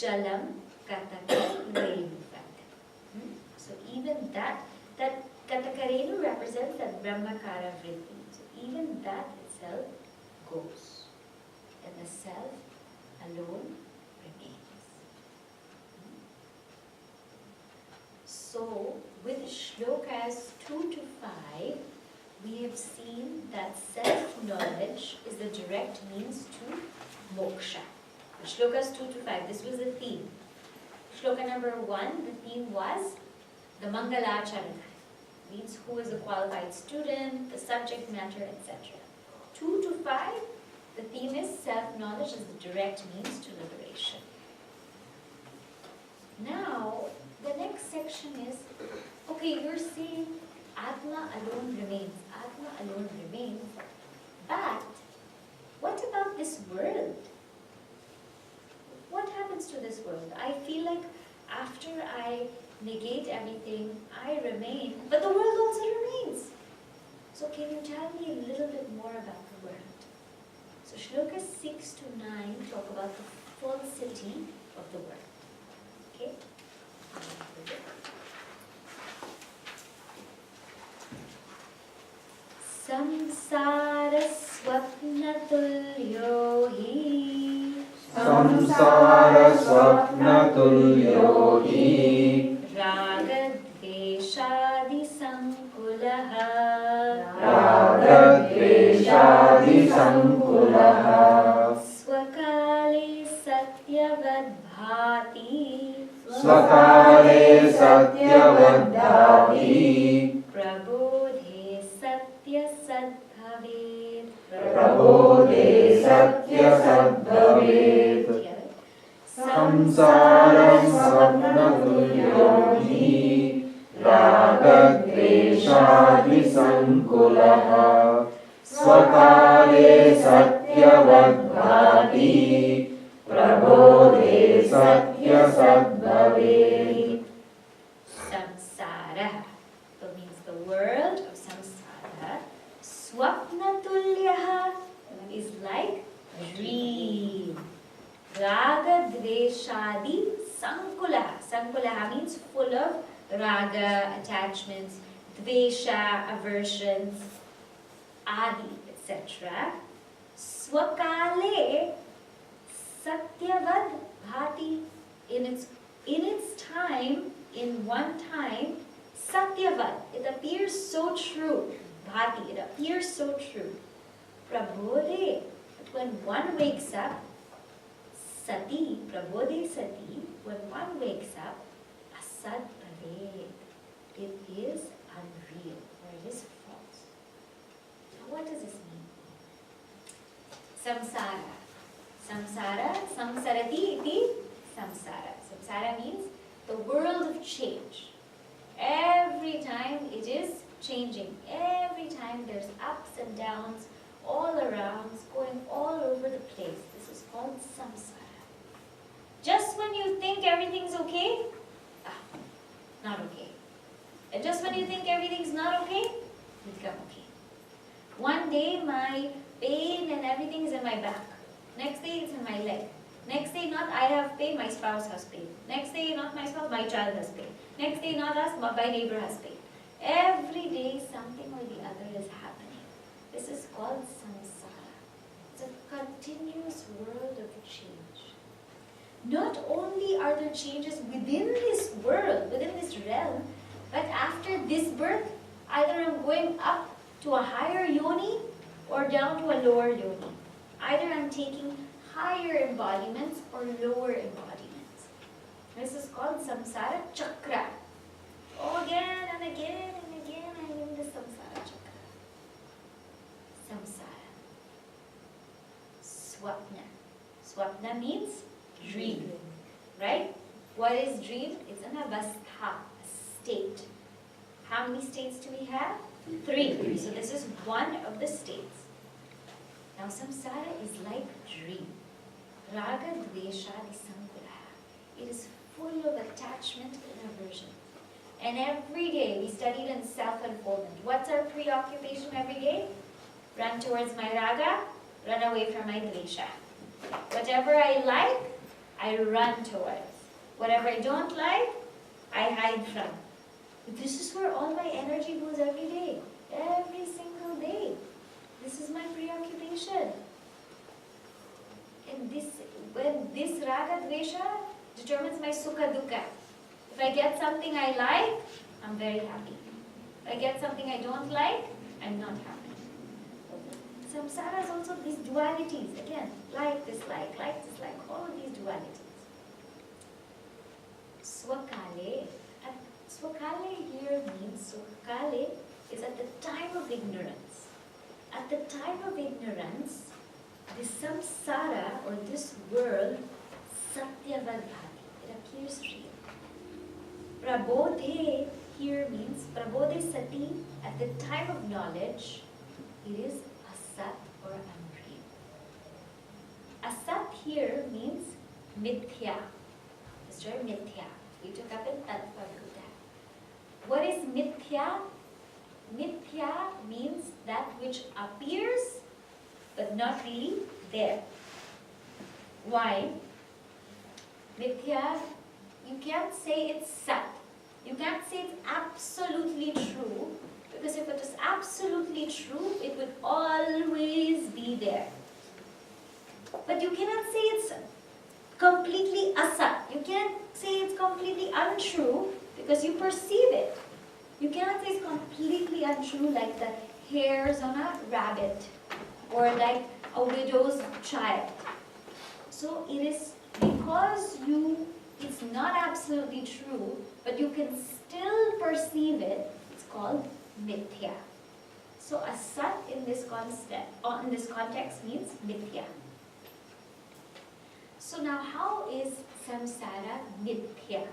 Jalam Katakarenu. So even that Katakarenu represents that Brahmakara vritti. So even that itself goes. And the self alone remains. So with shlokas 2 to 5, we have seen that self-knowledge is the direct means to moksha. Shlokas 2 to 5, this was the theme. Shloka number 1, the theme was the Mangalacharana, means who is a qualified student, the subject matter, etc. 2 to 5, the theme is self-knowledge is the direct means to liberation. Now, the next section is, okay, you're saying Atma alone remains. Atma alone remains. But what about this world? What happens to this world? I feel like after I negate everything, I remain, but the world also remains. So can you tell me a little bit more about the world? So shlokas 6 to 9 talk about the falsity of the world. Okay? Samsara swapnatulyo hi. Samsara swapnatulyo hi. Ragadveshadi sankulaha. Ragadveshadi sankulaha. Swakale satyavadbhati. Swakale satyavadbhati. Prabodhe satya sadbhavet. Prabodhe satya sadbhavet. Samsara swapnatulyo hi. Ragadveshadi sankulaha. Swakale satyavadbhati. Prabodhe satya sadbhavet. Samsara. That means the world of samsara. Swapnatulyaha is like dream. Raga dveshadi sankulaha. Sankulaha means full of raga, attachments, dvesha, aversions, adi, etc. Swakale satyavad bhati. In its time, in one time, satyavad, it appears so true. Bhati, it appears so true. Prabodhe, but when one wakes up, sati, prabodhe sati, when one wakes up, asad bhavet, it is unreal, or it is false. Now what does this mean? Samsara. Samsara, samsarati iti samsara. Samsara means the world of change. Every time it is changing. Every time there's ups and downs all around, going all over the place. This is called samsara. Just when you think everything's okay, not okay. And just when you think everything's not okay, it become okay. One day my pain and everything is in my back. Next day it's in my leg. Next day not I have pain, my spouse has pain. Next day not my spouse, my child has pain. Next day not us, my neighbor has pain. Every day something or the other is happening. This is called samsara. It's a continuous world of change. Not only are there changes within this world, within this realm, but after this birth, either I'm going up to a higher yoni or down to a lower yoni. Either I'm taking higher embodiments or lower embodiments. This is called samsara chakra. Again and again and again I'm in the samsara chakra. Samsara. Swapna. Swapna means dream. Right? What is dream? It's an avastha, a state. How many states do we have? 3. So this is one of the states. Now samsara is like dream. Raga dvesha sankulaha. It is full of attachment and aversion. And every day we studied in self-unfoldment. What's our preoccupation every day? Run towards my raga, run away from my dvesha. Whatever I like, I run towards. Whatever I don't like, I hide from. This is where all my energy goes every day. Every single day. This is my preoccupation. And when this raga dvesha determines my sukha dukkha. If I get something I like, I'm very happy. If I get something I don't like, I'm not happy. Samsara is also these dualities. Again, like, dislike, all of these dualities. Swakale. Swakale here means, Swakale is at the time of ignorance. At the time of ignorance, the samsara or this world, satyavad bhati, it appears real. Prabodhe here means, prabodhe sati, at the time of knowledge, it is asat or unreal. Asat here means mithya. Mr. Mithya. We took up in AtmaBodha. What is mithya? Mithya means that which appears but not really there. Why? Mithya, you can't say it's sat. You can't say it's absolutely true, because if it was absolutely true, it would always be there. But you cannot say it's completely asat. You can't say it's completely untrue because you perceive it. You cannot say it's completely untrue like the hairs on a rabbit or like a widow's child. So it is because it's not absolutely true, but you can still perceive it, it's called mithya. So asat in this context means mithya. So now how is samsara mithya?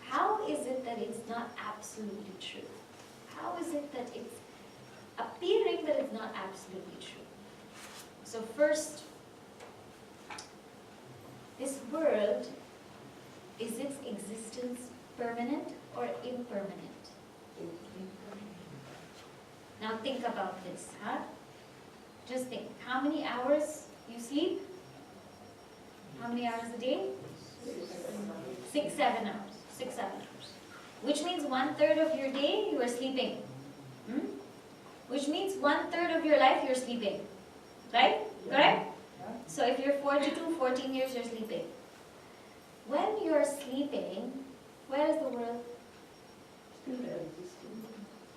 How is it that it's not absolutely true? How is it that it's appearing that it's not absolutely true? So first, this world, is its existence permanent or impermanent? Now think about this, huh? Just think, how many hours you sleep? How many hours a day? 6, 7 hours. 6, 7 hours. Which means 1/3 of your day you are sleeping. Which means 1/3 of your life you're sleeping. Right? Correct? So if you're 42, 14 years you're sleeping. When you're sleeping, where is the world?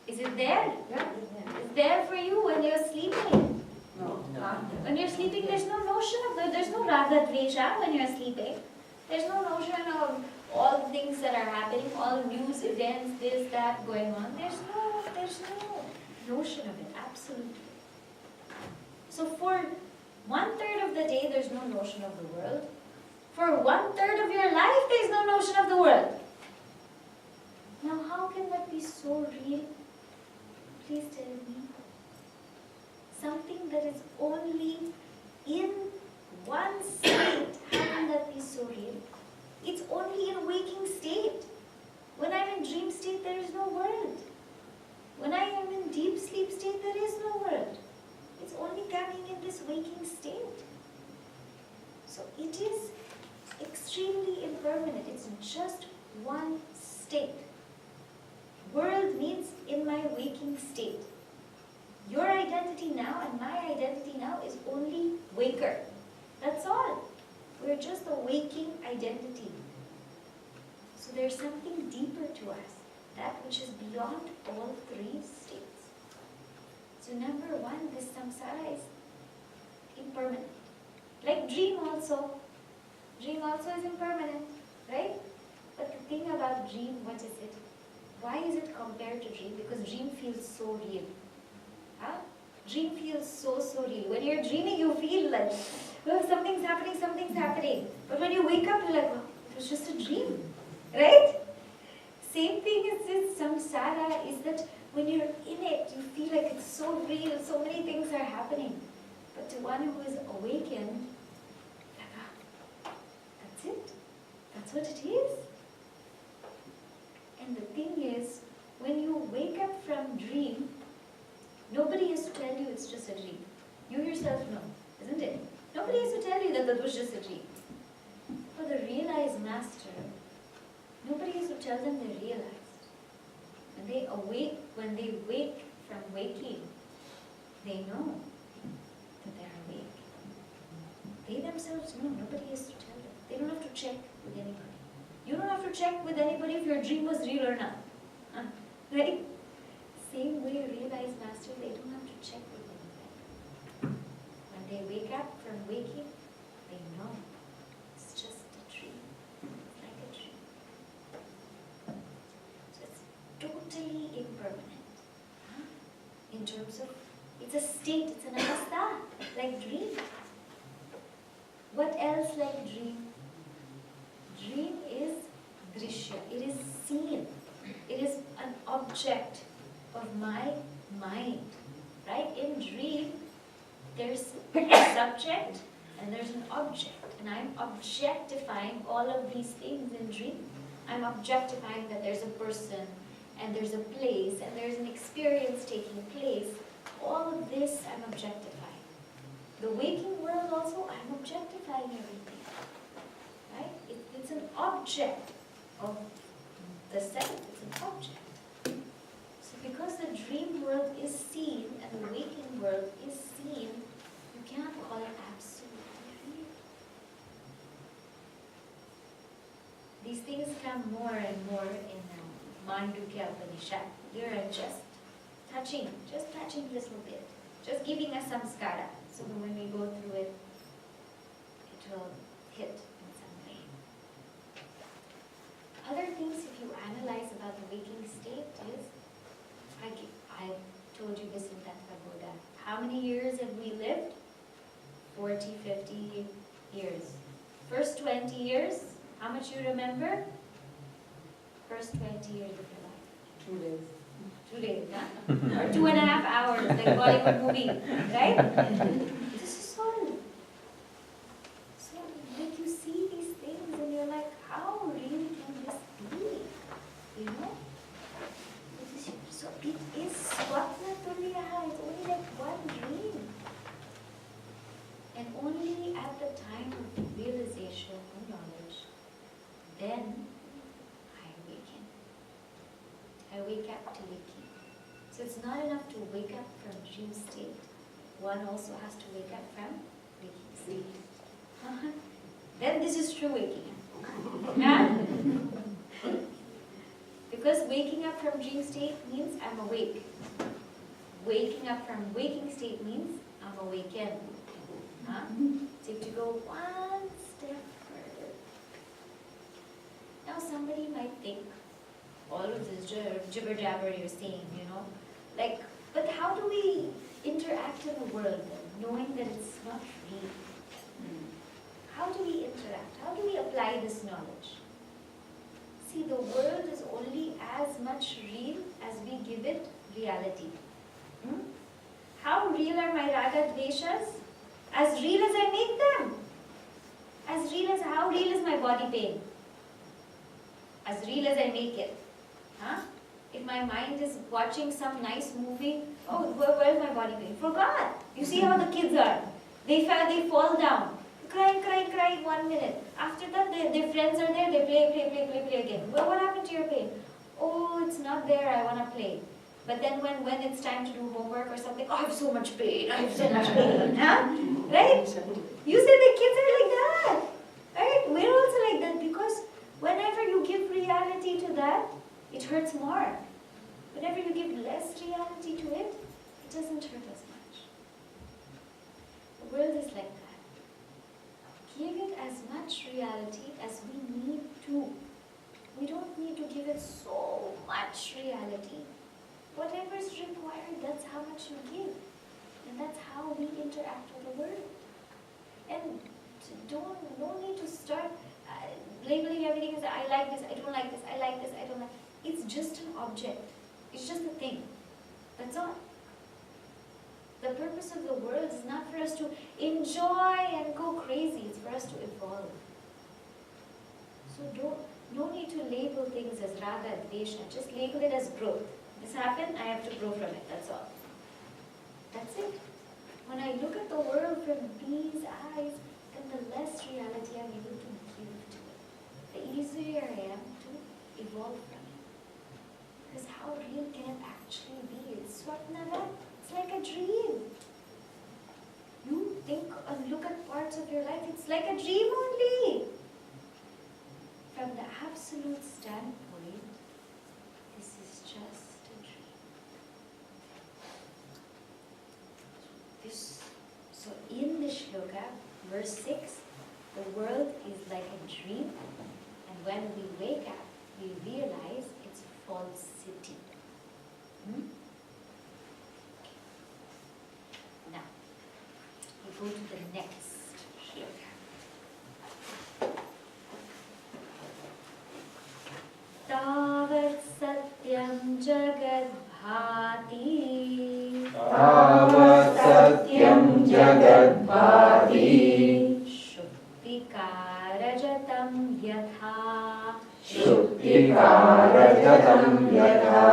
Is it there? It's there for you when you're sleeping. When you're sleeping, there's no notion of there's no raga dvesha when you're sleeping. There's no notion of all the things that are happening, all news events, this, that going on. There's no notion of it, absolutely. So for 1/3 of the day, there's no notion of the world. For 1/3 of your life, there's no notion of the world. Now, how can that be so real? Please tell me. Something that is only in one state, how can that be so real? It's only in waking state. When I'm in dream state, there is no world. When I am in deep sleep state, there is no world. It's only coming in this waking state. So it is extremely impermanent. It's just one state. World means in my waking state. Your identity now and my identity now is only waker. That's all. We're just a waking identity. So there's something deeper to us, that which is beyond all three states. So number one, this samsara is impermanent. Like dream also. Dream also is impermanent, right? But the thing about dream, what is it? Why is it compared to dream? Because dream feels so real. Huh? Dream feels so real. When you're dreaming, you feel like, well, something's happening. But when you wake up, you're like, oh, it was just a dream. Right? Same thing as this samsara is that when you're in it, you feel like it's so real, so many things are happening. But to one who is awakened, like, that's it. That's what it is. And the thing is, when you wake up from dream, nobody has to tell you it's just a dream. You yourself know, isn't it? Nobody has to tell you that was just a dream. For the master, nobody has to tell them they're realized. When they wake from waking, they know that they're awake. They themselves know, nobody has to tell them. They don't have to check with anybody. You don't have to check with anybody if your dream was real or not. Right? Same way, realized master, they don't have to check with anybody. When they wake up from waking, they know it's just a dream. It's like a dream. So it's totally impermanent. In terms of, it's a state, it's an avastha, like dream. What else like dream? Dream is drishya. It is seen. It is an object of my mind. Right? In dream, there's a subject and there's an object. And I'm objectifying all of these things in dream. I'm objectifying that there's a person and there's a place and there's an experience taking place. All of this I'm objectifying. The waking world also, I'm objectifying everything. Right? It's an object of the self. It's an object. So because the dream world is seen and the waking world is seen, you cannot call it absolutely real. These things come more and more in Mandukya Upanishad. You're just touching a little bit. Just giving us some skara. So that when we go through it, it will hit in some way. Other things, if you analyze about the waking state, is, I told you this in AtmaBodha. How many years have we lived? 40, 50 years. First 20 years, how much you remember? First 20 years of your life. 2 days. 2 days, huh? Or 2.5 hours, like Bollywood movie, right? This is all. So, like you see these things and you're like, how really can this be? You know? So it is Swapna Tulyaha, it's only like one dream. And only at the time of realization or knowledge, then I awaken. I wake up to waking. So it's not enough to wake up from dream state. One also has to wake up from waking state. Then this is true waking up. Yeah? Because waking up from dream state means I'm awake. Waking up from waking state means I'm awakened. Huh? So you have to go one step further. Now somebody might think, all of this jibber jabber you're saying, you know, like, but how do we interact in the world then, knowing that it's not real? How do we interact? How do we apply this knowledge? See, the world is only as much real as we give it reality. How real are my raga dveshas? As real as I make them. As real as, how real is my body pain? As real as I make it. Huh? If my mind is watching some nice movie, oh, where's my body pain? Forgot. You see how the kids are. They fall down. Crying 1 minute. After that, their friends are there, they play again. Well, what happened to your pain? Oh, it's not there, I want to play. But then when it's time to do homework or something, oh, I have so much pain, Huh? Right? You say the kids are like that. Right? We're also like that because whenever you give reality to that, it hurts more. Whenever you give less reality to it, it doesn't hurt as much. The world is like that. Give it as much reality as we need to. We don't need to give it so much reality. Whatever is required, that's how much you give. And that's how we interact with the world. And no need to start labeling everything as I like this, I don't like this, I like this, I don't like. It's just an object. It's just a thing. That's all. The purpose of the world is not for us to enjoy and go crazy. It's for us to evolve. So no need to label things as raga, dvesha. Just label it as growth. This happened, I have to grow from it. That's all. That's it. When I look at the world from these eyes, then the less reality I'm able to give to it. where I am to evolve from it. Because how real can it actually be? It's swapnava. It's like a dream. You think and look at parts of your life, it's like a dream only. From the absolute standpoint, this is just a dream. So in the shloka, verse 6, the world is like a dream, and when we wake up, we realize it's falsity. Now, we go to the next shloka. Tavat satyam jagad bhati. Tavat satyam jagad bhati. Shuktikarajatam yatha. Shuktikarajatam yatha.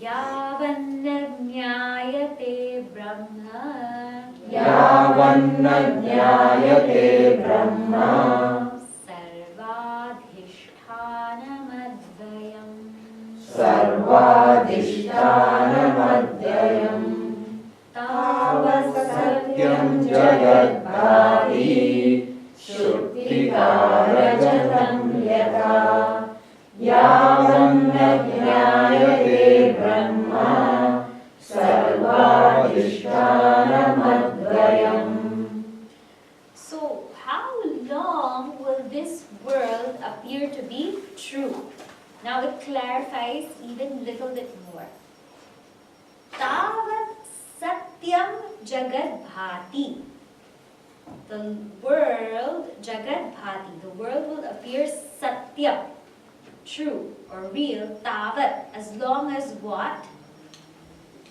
Yavanna jnayate brahma. Yavanna jnayate brahma. Sarvadhisthanamadhyayam. Tavat satyam jagad bhati. Shuktikarajatam yatha. Yavanna jnayate brahma. Sarvadhisthanamadhyayam. So, how long will this world appear to be true? Now it clarifies even a little bit more. Tavat satyam jagad bhati. The world, jagad bhati, the world will appear satyam, true or real, tavat, as long as what?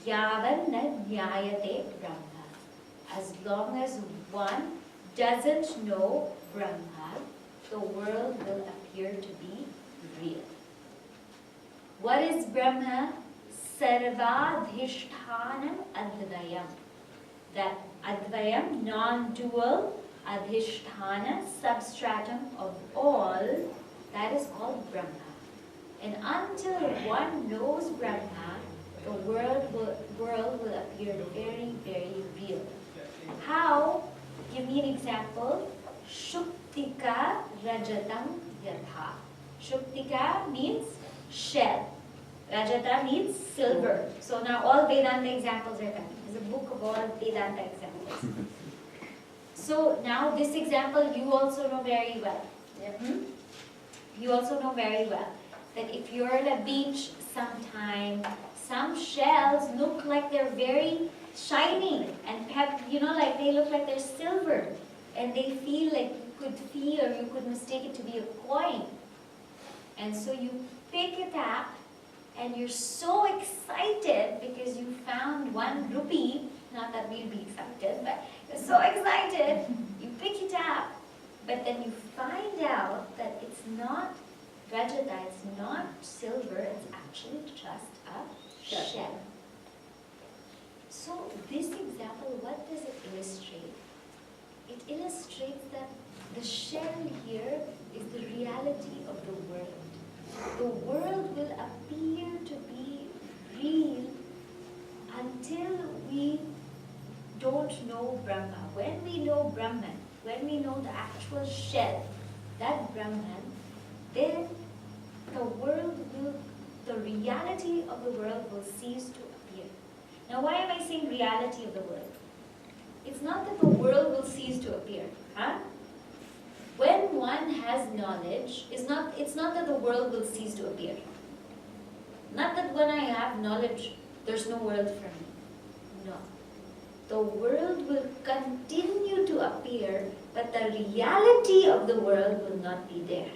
Yavan na jnayate brahma. As long as one doesn't know Brahma, the world will appear to be real. What is Brahma? Sarvadhishthanam advayam. That advayam, non-dual, adhishthana, substratum of all, that is called Brahma. And until one knows Brahma, the world will appear very, very real. How? Give me an example. Shuktika rajatam yatha. Shuktika means shell. Rajata means silver. So now all Vedanta examples are coming. There's a book of all Vedanta examples. So now this example you also know very well. You also know very well that if you're at a beach sometime, some shells look like they're very shiny and have, like they look like they're silver, and they feel like you could feel or you could mistake it to be a coin. And so you pick it up and you're so excited because you found 1 rupee. Not that we'll be excited, but you're so excited. You pick it up, but then you find out that it's not Rajata, it's not silver, it's actually just a shell. So this example, what does it illustrate? It illustrates that the shell here is the reality of the world. The world will appear to be real until we don't know Brahma. When we know Brahman, when we know the actual shell, that Brahman, then the reality of the world will cease to appear. Now why am I saying reality of the world? It's not that the world will cease to appear. When one has knowledge, it's not that the world will cease to appear. Not that when I have knowledge, there's no world for me. No. The world will continue to appear, but the reality of the world will not be there.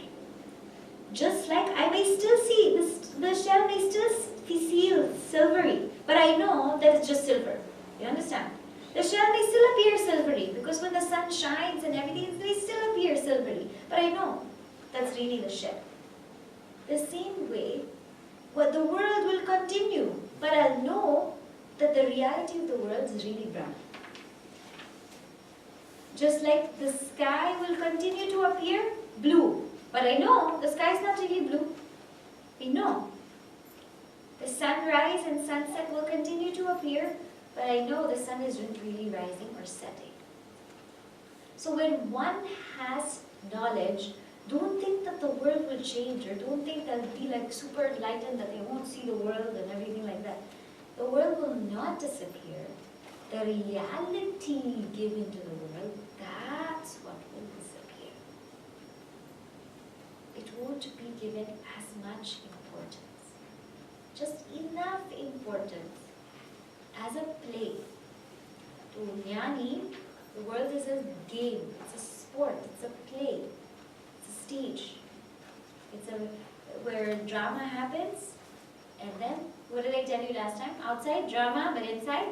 Just like I may still see, the shell may still feel silvery, but I know that it's just silver. You understand? The shell may still appear silvery, because when the sun shines and everything, they still appear silvery. But I know that's really the shell. The same way, the world will continue, but I'll know that the reality of the world is really brown. Just like the sky will continue to appear blue, but But I know the sky is not really blue. We know. The sunrise and sunset will continue to appear, but I know the sun isn't really rising or setting. So when one has knowledge, don't think that the world will change, or don't think they'll be like super enlightened, that they won't see the world and everything like that. The world will not disappear. The reality given to the world, that's what will disappear. It won't be given as much importance. Just enough importance as a play. To Jnani, the world is a game, it's a sport, it's a play, it's a stage. It's where drama happens, and then, what did I tell you last time? Outside drama, but inside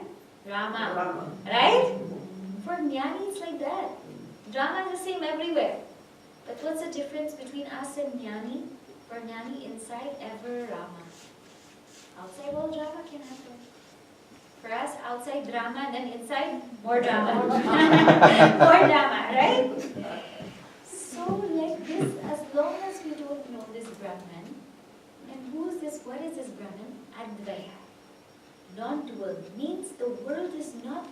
Rama. Right? For Jnani, it's like that. Drama is the same everywhere. But what's the difference between us and Jnani? For Jnani, inside ever Rama. Outside all drama can happen. For us, outside drama, and then inside more drama. More drama, right? So like this, as long as we don't know this Brahman, and who is this, what is this Brahman? Advaya. Non-dual means the world is not,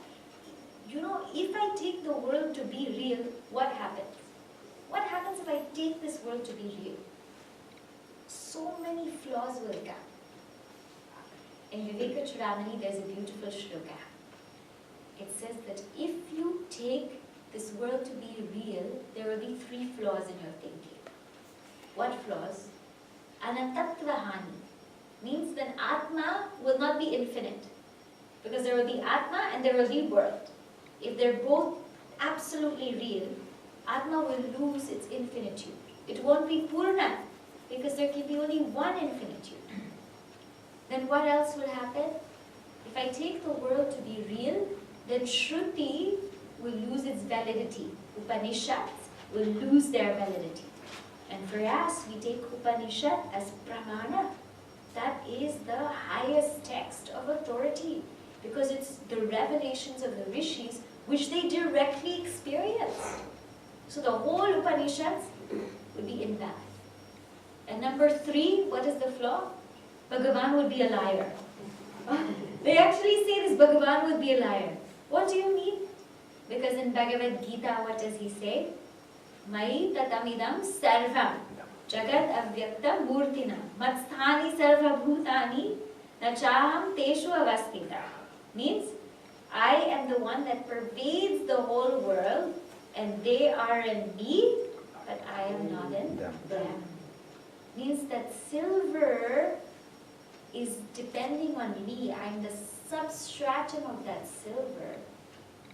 if I take the world to be real, what happens? What happens if I take this world to be real? So many flaws will come. In Vivekachudamani, there's a beautiful shloka. It says that if you take this world to be real, there will be 3 flaws in your thinking. What flaws? Anantatvahani means that Atma will not be infinite. Because there will be Atma and there will be world. If they're both absolutely real, Atma will lose its infinitude. It won't be Purna, because there can be only one infinitude. Then what else will happen? If I take the world to be real, then Shruti will lose its validity. Upanishads will lose their validity. And for us, we take Upanishad as Pramana. That is the highest text of authority, because it's the revelations of the rishis which they directly experienced. So the whole Upanishads would be invalid. And number 3, what is the flaw? Bhagavan would be a liar. They actually say this, Bhagavan would be a liar. What do you mean? Because in Bhagavad Gita, what does he say? Mai tatamidam sarvam jagat avyakta murtina matsthani sarva bhutani nachaham teshu avastita. Means, I am the one that pervades the whole world, and they are in me, but I am not in them. Means that silver is depending on me. I am the substratum of that silver.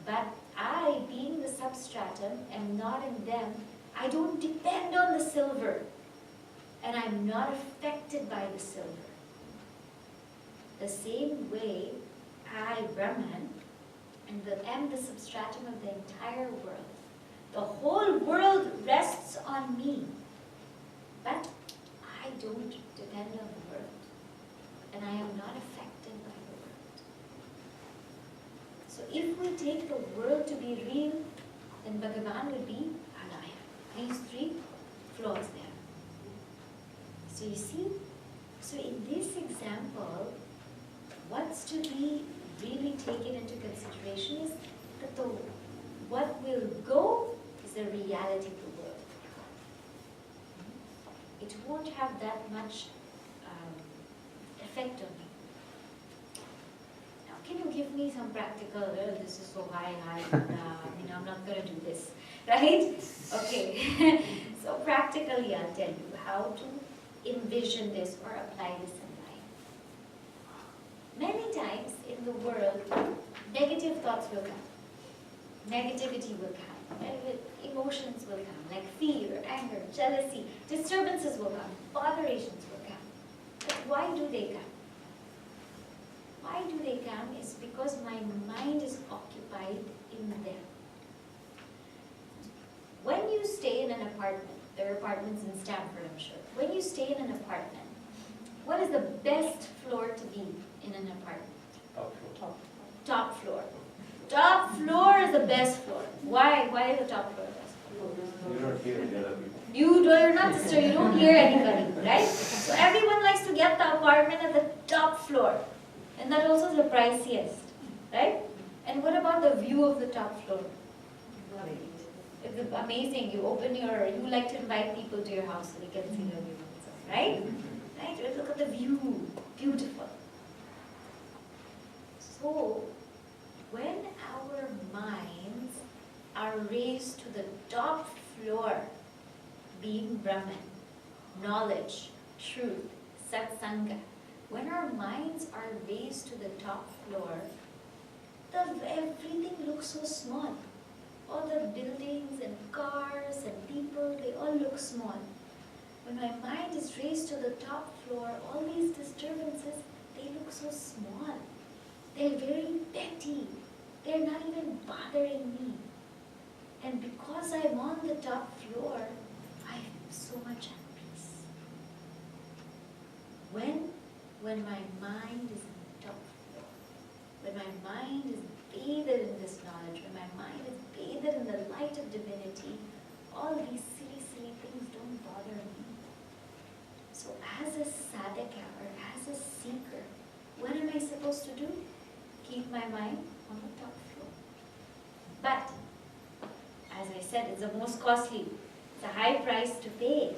But I, being the substratum, am not in them. I don't depend on the silver. And I'm not affected by the silver. The same way, I, Brahman, am the substratum of the entire world. The whole world rests on me. But I don't depend on the world. And I am not affected by the world. So if we take the world to be real, then Bhagavan will be a liar. These 3 flaws there. So you see, so in this example, what's to be really taken into consideration is that what will go is the reality of the world. It won't have that much effect on me. Now, can you give me some practical, this is so high, I'm not going to do this, right? Okay, so practically I'll tell you how to envision this or apply this in life. Many times in the world, negative thoughts will come. Negativity will come. Emotions will come, like fear, anger, jealousy, disturbances will come, botherations will come. But why do they come? Why do they come is because my mind is occupied in them. When you stay in an apartment, there are apartments in Stanford, I'm sure. When you stay in an apartment, what is the best floor to be in an apartment? Top floor. Top floor. Top floor is the best floor. Why? Why is the top floor best? You don't hear the other people. You're not disturbed, you don't hear anybody, right? So everyone likes to get the apartment at the top floor. And that also is the priciest, right? And what about the view of the top floor? It's amazing. You like to invite people to your house so they can see the view, right? Right? Look at the view. Beautiful. So, when our minds are raised to the top floor, being Brahman, knowledge, truth, satsanga, when our minds are raised to the top floor, everything looks so small. All the buildings and cars and people, they all look small. When my mind is raised to the top floor, all these disturbances, they look so small. They're very petty. They're not even bothering me. And because I'm on the top floor, I'm so much at peace. When my mind is on the top floor, when my mind is bathed in this knowledge, when my mind is bathed in the light of divinity, all these silly things don't bother me. So as a sadhaka or as a seeker, what am I supposed to do? Keep my mind on the top floor. But, as I said, it's the most costly. It's a high price to pay.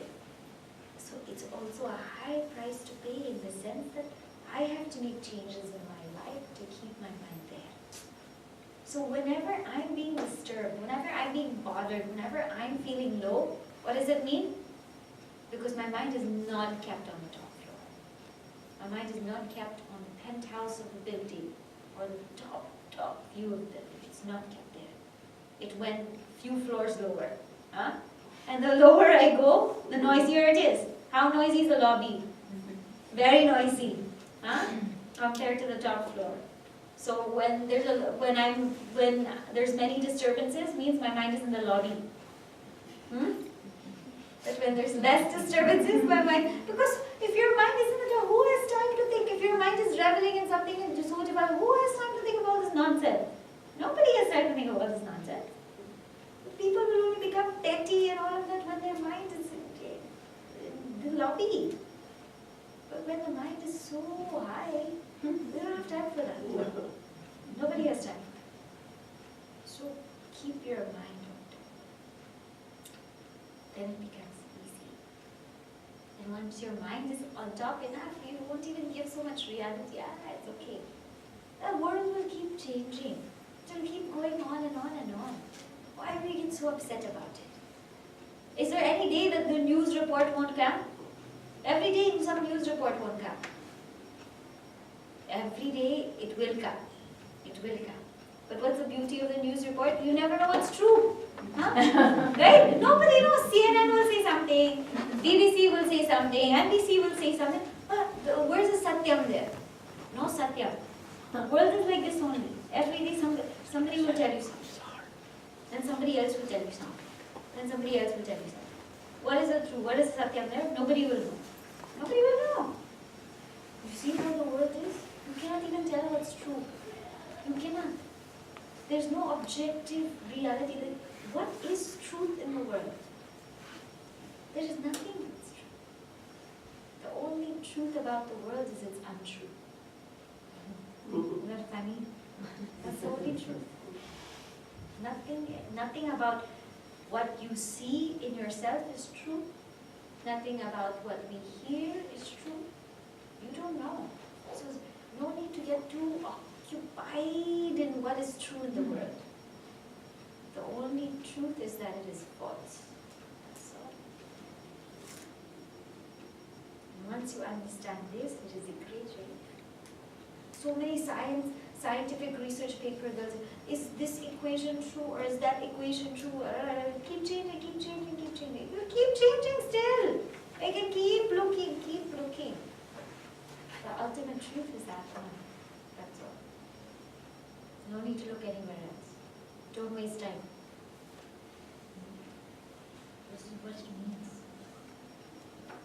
So it's also a high price to pay in the sense that I have to make changes in my life to keep my mind there. So whenever I'm being disturbed, whenever I'm being bothered, whenever I'm feeling low, what does it mean? Because my mind is not kept on the top floor. My mind is not kept on the penthouse of the building or the top view of the building. It's not kept there. It went few floors lower. Huh? And the lower I go, the noisier it is. How noisy is the lobby? Very noisy. Huh? Compared to the top floor. So when there's many disturbances, means my mind is in the lobby. But when there's less disturbances, my mind, because if your mind is in the top, who has time to think? If your mind is reveling in something and just who has time to think about this nonsense? Nobody has time to think about this nonsense. People will only become petty and all of that when their mind is in the lobby. But when the mind is so high, we don't have time for that. Nobody has time for that. So keep your mind on top. Then it becomes easy. And once your mind is on top enough, you won't even give so much reality. It's okay. The world will keep changing. It will keep going on and on and on. Why do we get so upset about it? Is there any day that the news report won't come? Every day some news report won't come. Every day it will come. It will come. But what's the beauty of the news report? You never know what's true. Huh? Right? Nobody knows. CNN will say something, BBC will say something, NBC will say something. Where's the satyam there? No satyam. The world is like this only. Every day somebody will tell you something. Then somebody else will tell you something. Then somebody else will tell you something. What is the truth? What is the satyam there? Nobody will know. Nobody will know. You see how the world is? You cannot even tell what's true. You cannot. There's no objective reality. What is truth in the world? There is nothing that's true. The only truth about the world is it's untrue. You know what I mean? That's the only truth. Nothing about what you see in yourself is true. Nothing about what we hear is true. You don't know. So no need to get too occupied in what is true in the world. The only truth is that it is false. That's all. And once you understand this, it is a great relief. So many scientific research papers, is this equation true or is that equation true? Keep changing, keep changing, keep changing. You keep changing still. I can keep looking, keep looking. The ultimate truth is that one. That's all. No need to look anywhere else. Don't waste time. This is what it means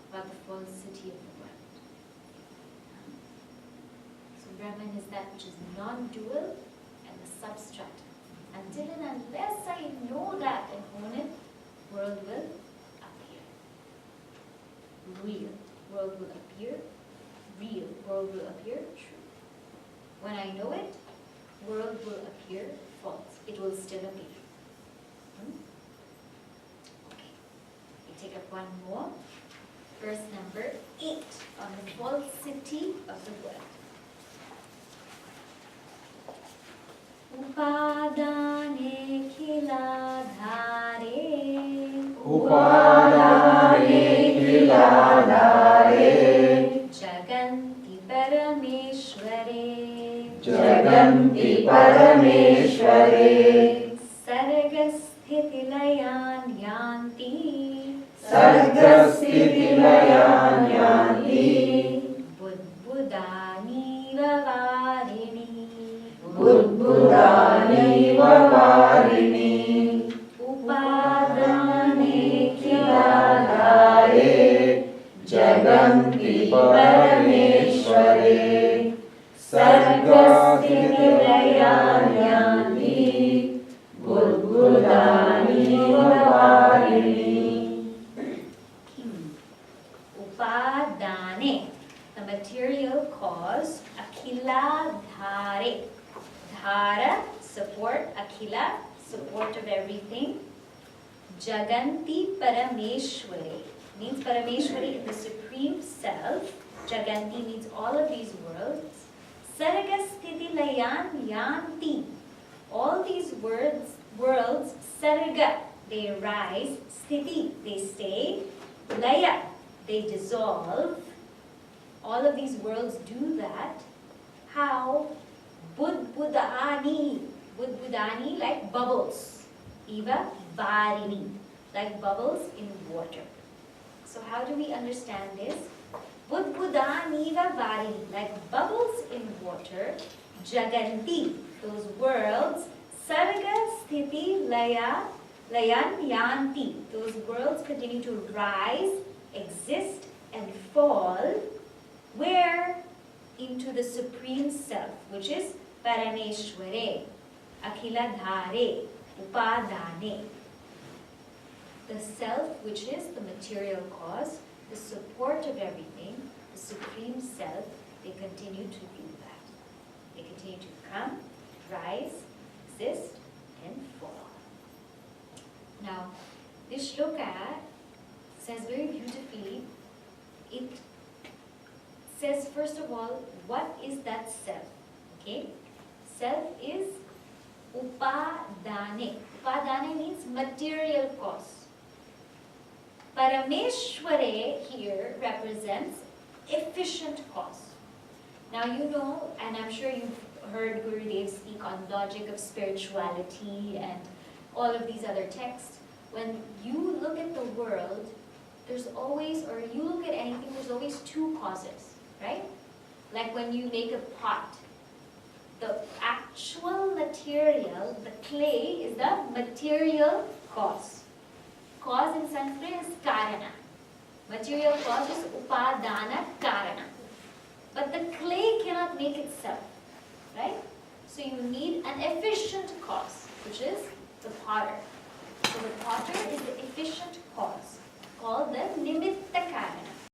about the falsity of the world. So Brahman is that which is non-dual and the substratum. Until and unless I know that and own it, world will appear. world will appear real, world will appear true. When I know it, world will appear false. It will still appear. Okay, we take up one more. Verse number 8 on the falsity of the word. Upadane khiladhare Upadane khiladhare Jaganti parameshware Jaganti parameshware Sargasthitilayan yanti Sargasthitilayan yanti Budbudani vavarini Budbudani vavarini Upadane khiladhare Jaganti parameshware Sargasthitilayan yanti Budbudani vavarini. Upadane, the material cause, akila dhare. Dhara, support, akila, support of everything. Jaganti parameshwari, means parameshwari in the supreme self. Jaganti means all of these worlds. Sargasthiti layan yanti. All these worlds, sarga, they rise. Sthiti, they stay. Laya, they dissolve. All of these worlds do that. How? Budbudani. Budbudani, like bubbles. Eva varini, like bubbles in water. So how do we understand this? Budbudani eva varini, like bubbles in water. Jaganti, those worlds. Sarga sthiti laya layan yanti, those worlds continue to rise, exist and fall. Where? Into the supreme self, which is parameshware, akhiladhare, upadane. The self, which is the material cause, the support of everything, the supreme self, they continue to do that. They continue to come, rise, exist, and fall. Now, this shloka says very beautifully, it says first of all, what is that self? Okay? Self is upadane. Upadane means material cause. Parameshware here represents efficient cause. Now you know, and I'm sure you've heard Gurudev speak on logic of spirituality and all of these other texts. When you look at the world, there's always, or you look at anything, there's always two causes, right? Like when you make a pot, the actual material, the clay, is the material cause. Cause in Sanskrit is karana. Material cause is upadana karana. But the clay cannot make itself, right? So you need an efficient cause, which is the potter. So the potter is the efficient cause, called the nimitta karana.